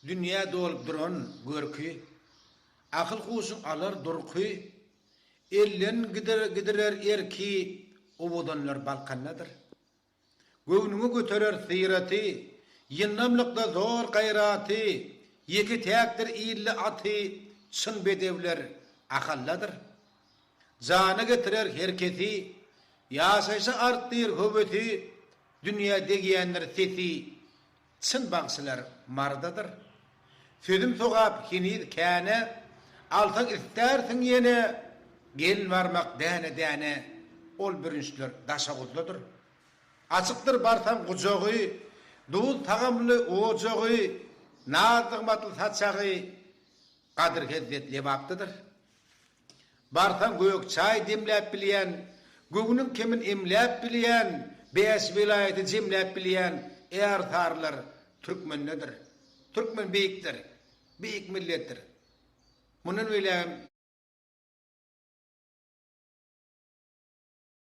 dünya dolup duran görkü, akıl kuşun alar durky, ellen gidirer erki, obudanlar balkannadır. Göwnüňi göterer siraty, ýynnamlykda zor gaýraty, ýeki täkdir ýylly aty, çyn bedewler akalladyr. Jany getirer herketi, ýaşaşy artdyr höbeti, dünýä degiýänler sesi, çyn bagsylar mardadyr. Sözüm sogap hinir käne, altyň istersiň ýene, gel barmak däne-däne, ol birinçler daşa guzladyr. Açıktır barsam gucagy, dul tagamly ojagy, nazygmatly saçagy, gadyr hezzet lebapdydyr. Barsam göýük çay demläp bilýän, göwnüň kemin emläp bilýän, beş vilayaty jemläp bilýän ertarlar türkmenlerdir. Türkmen beýikdir, beýik milletdir. Munun bilen